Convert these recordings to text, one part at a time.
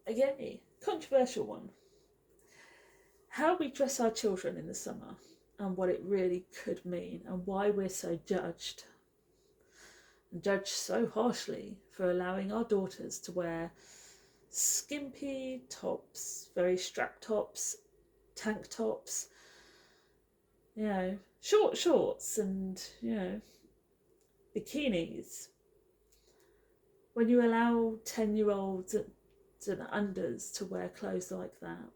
Again, controversial one. How we dress our children in the summer and what it really could mean and why we're so judged and judged so harshly for allowing our daughters to wear skimpy tops, very strapped tops, tank tops, short shorts and, bikinis. When you allow 10-year-olds and unders to wear clothes like that,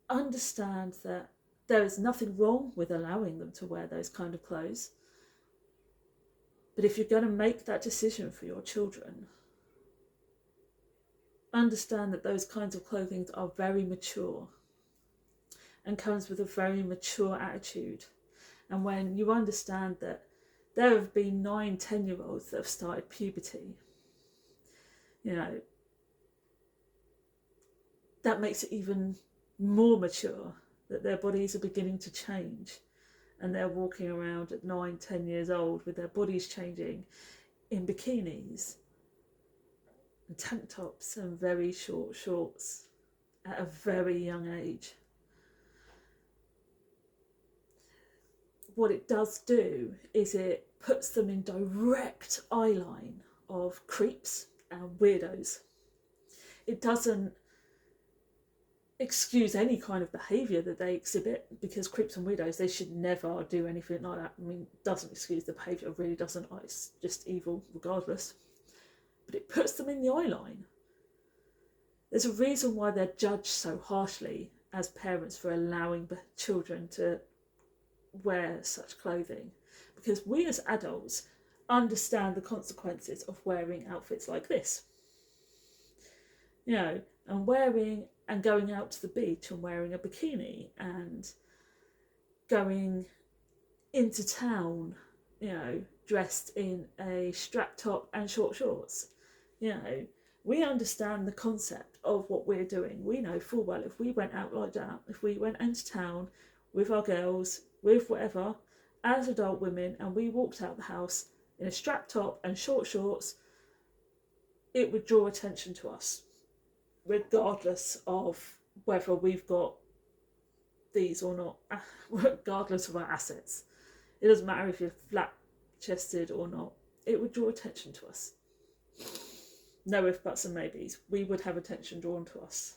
understand that there is nothing wrong with allowing them to wear those kind of clothes. But if you're going to make that decision for your children, understand that those kinds of clothing are very mature and comes with a very mature attitude. And when you understand that there have been 9, 10-year-olds that have started puberty, that makes it even more mature, that their bodies are beginning to change and they're walking around at 9, 10 years old with their bodies changing in bikinis and tank tops and very short shorts at a very young age. What it does do is it puts them in direct eye line of creeps and weirdos. It doesn't excuse any kind of behaviour that they exhibit, because creeps and weirdos, they should never do anything like that. I mean, it doesn't excuse the behaviour, it really doesn't. It's just evil regardless. But it puts them in the eye line. There's a reason why they're judged so harshly as parents for allowing children to wear such clothing, because we as adults understand the consequences of wearing outfits like this. And wearing and going out to the beach and wearing a bikini and going into town, dressed in a strap top and short shorts. We understand the concept of what we're doing. We know full well if we went out like that, if we went into town with our girls, with whatever, as adult women, and we walked out the house in a strap top and short shorts, it would draw attention to us, regardless of whether we've got these or not, regardless of our assets. It doesn't matter if you're flat chested or not, it would draw attention to us. No ifs, buts and maybes, we would have attention drawn to us.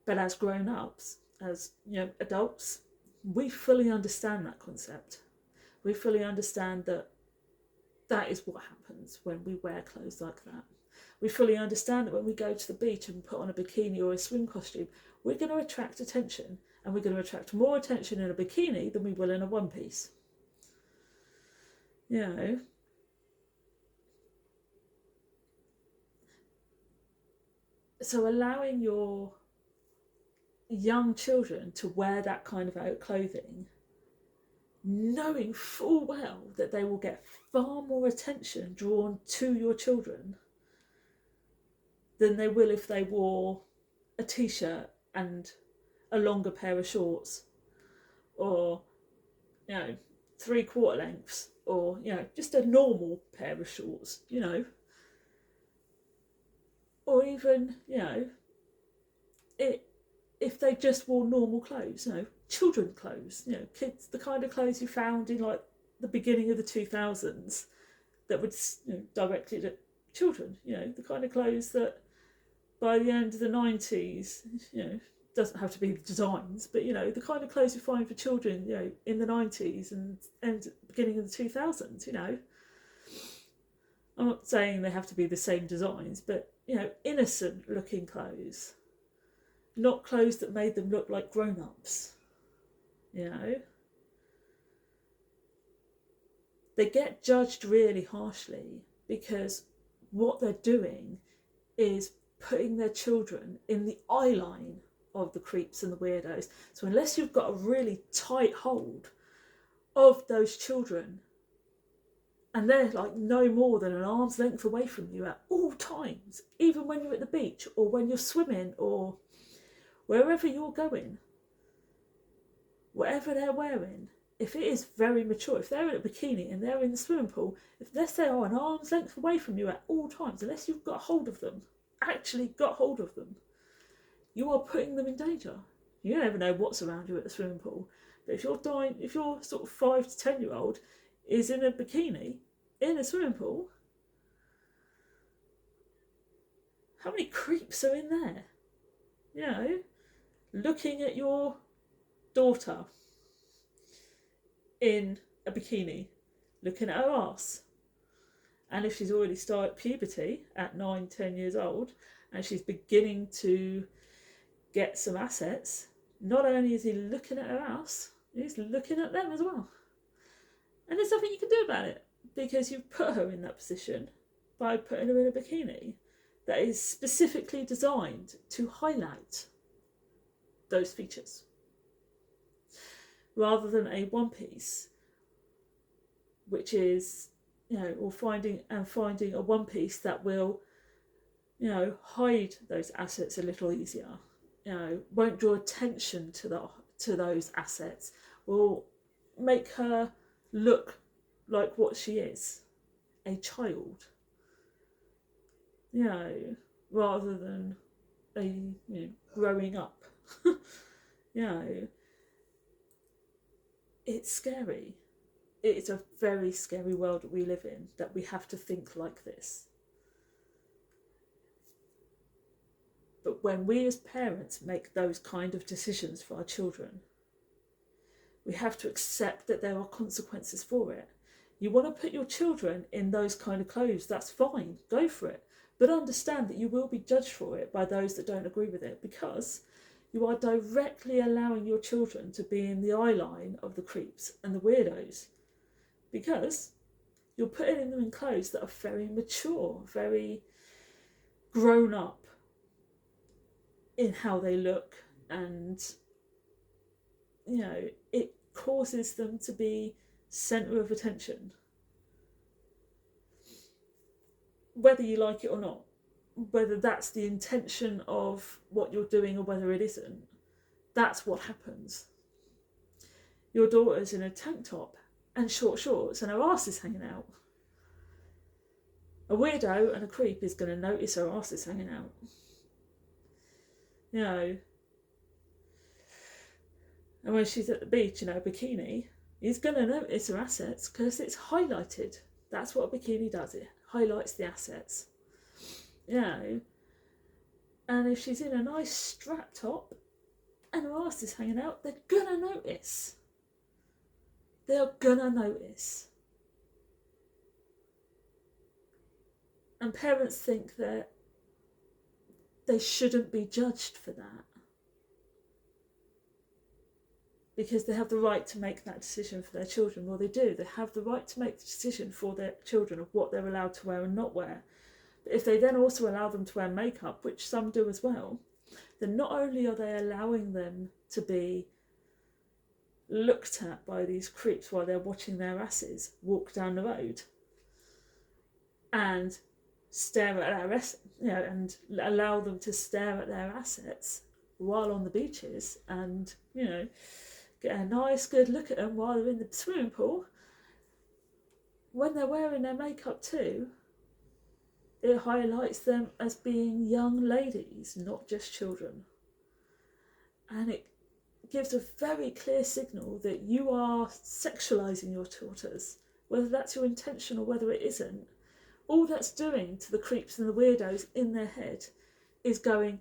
But as grown-ups, as adults, we fully understand that concept. We fully understand that is what happens when we wear clothes like that. We fully understand that when we go to the beach and put on a bikini or a swim costume, we're going to attract attention, and we're going to attract more attention in a bikini than we will in a one piece. So allowing your young children to wear that kind of clothing, knowing full well that they will get far more attention drawn to your children than they will if they wore a t-shirt and a longer pair of shorts, or 3/4 lengths, or just a normal pair of shorts, or even if they just wore normal clothes, children clothes, kids, the kind of clothes you found in like the beginning of the 2000s that would directed at children, the kind of clothes that by the end of the 90s, doesn't have to be the designs, but the kind of clothes you find for children, in the 90s and beginning of the 2000s, I'm not saying they have to be the same designs, but innocent looking clothes, not clothes that made them look like grown-ups. They get judged really harshly because what they're doing is putting their children in the eye line of the creeps and the weirdos. So unless you've got a really tight hold of those children, and they're like no more than an arm's length away from you at all times, even when you're at the beach or when you're swimming or wherever you're going, whatever they're wearing if it is very mature, if they're in a bikini and they're in the swimming pool, if let's say an arm's length away from you at all times, unless you've got hold of them, actually got hold of them, you are putting them in danger. You never know what's around you at the swimming pool. But if your sort of 5 to 10-year-old is in a bikini in a swimming pool, how many creeps are in there? You know, looking at your daughter in a bikini, looking at her arse. And if she's already started puberty at 9, 10 years old, and she's beginning to get some assets, not only is he looking at her ass, he's looking at them as well. And there's nothing you can do about it, because you've put her in that position by putting her in a bikini that is specifically designed to highlight those features, rather than a one piece, which is, or finding a one piece that will, hide those assets a little easier. Won't draw attention to those assets. Will make her look like what she is, a child. Rather than a growing up. It's scary. It's a very scary world that we live in, that we have to think like this. But when we as parents make those kind of decisions for our children, we have to accept that there are consequences for it. You want to put your children in those kind of clothes, that's fine, go for it. But understand that you will be judged for it by those that don't agree with it, because you are directly allowing your children to be in the eye line of the creeps and the weirdos, because you're putting them in clothes that are very mature, very grown up in how they look, and it causes them to be centre of attention, whether you like it or not, whether that's the intention of what you're doing or whether it isn't. That's what happens. Your daughter's in a tank top and short shorts and her arse is hanging out. A weirdo and a creep is going to notice her arse is hanging out. And when she's at the beach in her bikini, he's going to notice her assets because it's highlighted. That's what a bikini does, it highlights the assets. And if she's in a nice strap top and her arse is hanging out, they're going to notice. They're going to notice. And parents think that they shouldn't be judged for that, because they have the right to make that decision for their children. Well, they do. They have the right to make the decision for their children of what they're allowed to wear and not wear. But if they then also allow them to wear makeup, which some do as well, then not only are they allowing them to be looked at by these creeps while they're watching their asses walk down the road and stare at their and allow them to stare at their assets while on the beaches, and get a nice good look at them while they're in the swimming pool, when they're wearing their makeup too, it highlights them as being young ladies, not just children. And it gives a very clear signal that you are sexualising your daughters, whether that's your intention or whether it isn't. All that's doing to the creeps and the weirdos in their head is going,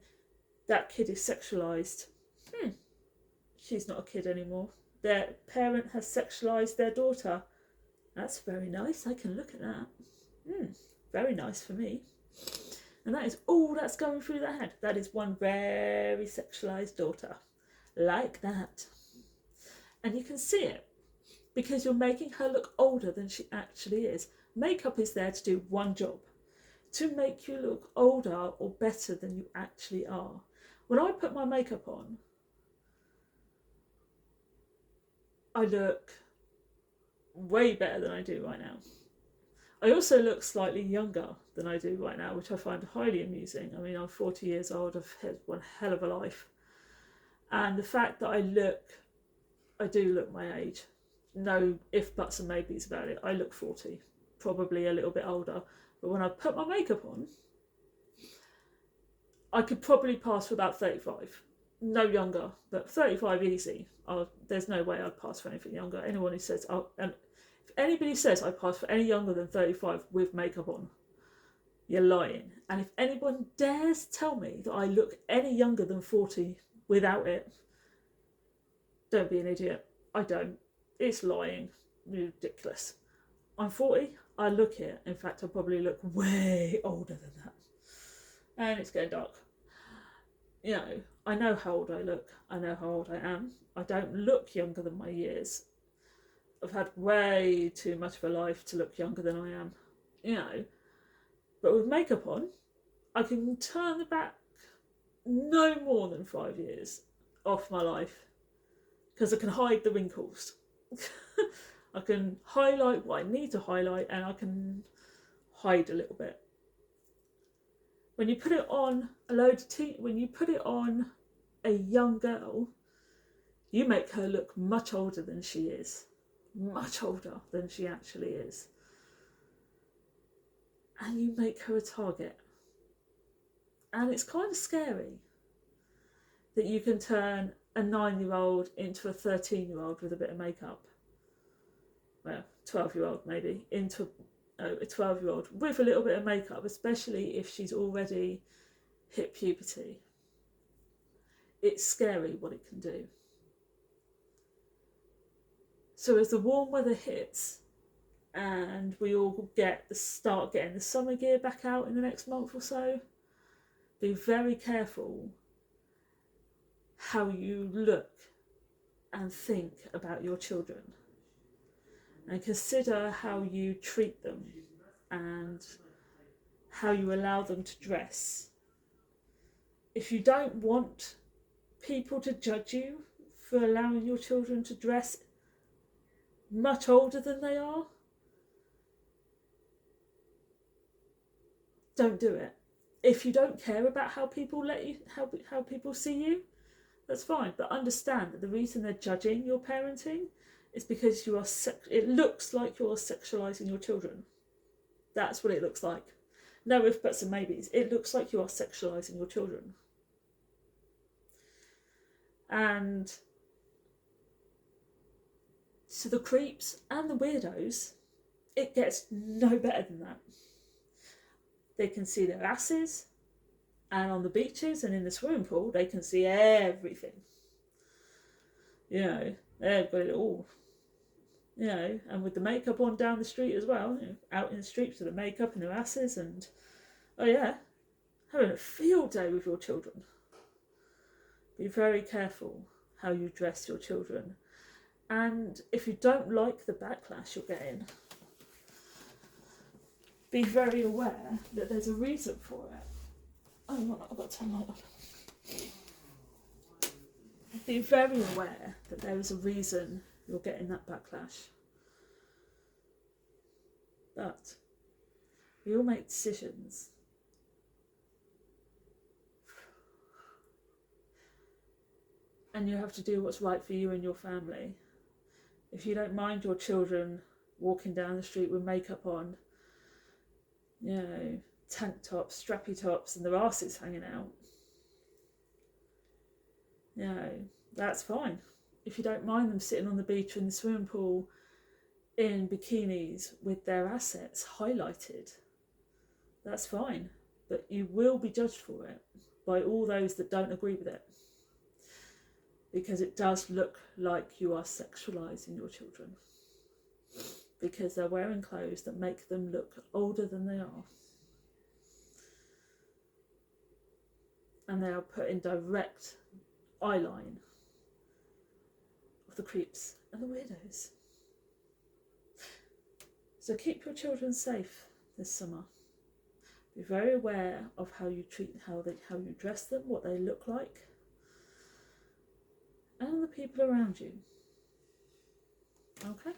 that kid is sexualised. She's not a kid anymore. Their parent has sexualised their daughter. That's very nice, I can look at that. Very nice for me. And that is all that's going through their head. That is one very sexualised daughter. Like that. And you can see it, because you're making her look older than she actually is. Makeup is there to do one job, to make you look older or better than you actually are. When I put my makeup on, I look way better than I do right now. I also look slightly younger than I do right now, which I find highly amusing. I mean, I'm 40 years old, I've had one hell of a life. And the fact that I do look my age. no if, buts and maybes about it. I look 40, probably a little bit older. But when I put my makeup on, I could probably pass for about 35. No younger, but 35 easy. There's no way I'd pass for anything younger. Anyone who says, and if anybody says I pass for any younger than 35 with makeup on, you're lying. And if anyone dares tell me that I look any younger than 40 without it, don't be an idiot. I don't. It's lying. Ridiculous. I'm 40. I look it. In fact, I probably look way older than that. And it's getting dark. You know, I know how old I look. I know how old I am. I don't look younger than my years. I've had way too much of a life to look younger than I am. You know, but with makeup on, I can turn the back no more than 5 years off my life because I can hide the wrinkles. I can highlight what I need to highlight, and I can hide a little bit. When you put it on when you put it on a young girl, you make her look much older than she is. Much older than she actually is. And you make her a target. And it's kind of scary that you can turn a 9-year-old into a 13-year-old with a bit of makeup. Well, 12-year-old maybe, into a 12-year-old with a little bit of makeup, especially if she's already hit puberty. It's scary what it can do. So as the warm weather hits and we all start getting the summer gear back out in the next month or so, be very careful how you look and think about your children, and consider how you treat them and how you allow them to dress. If you don't want people to judge you for allowing your children to dress much older than they are, don't do it. If you don't care about how people how people see you, that's fine. But understand that the reason they're judging your parenting is because it looks like you're sexualizing your children. That's what it looks like. No ifs, buts and maybes. It looks like you are sexualizing your children. And to the creeps and the weirdos, it gets no better than that. They can see their asses, and on the beaches and in the swimming pool, they can see everything. You know, they've got it all. You know, and with the makeup on down the street as well, you know, out in the streets with the makeup and their asses, and oh yeah, having a field day with your children. Be very careful how you dress your children. And if you don't like the backlash you're getting, be very aware that there's a reason for it. Oh, I've got to turn the light on. Be very aware that there is a reason you're getting that backlash. But we all make decisions. And you have to do what's right for you and your family. If you don't mind your children walking down the street with makeup on, you know, tank tops, strappy tops, and their asses hanging out, you know, that's fine. If you don't mind them sitting on the beach or in the swimming pool in bikinis with their assets highlighted, that's fine. But you will be judged for it by all those that don't agree with it. Because it does look like you are sexualizing your children. Because they're wearing clothes that make them look older than they are. And they are put in direct eye line of the creeps and the weirdos. So keep your children safe this summer. Be very aware of how you you dress them, what they look like, and the people around you. Okay?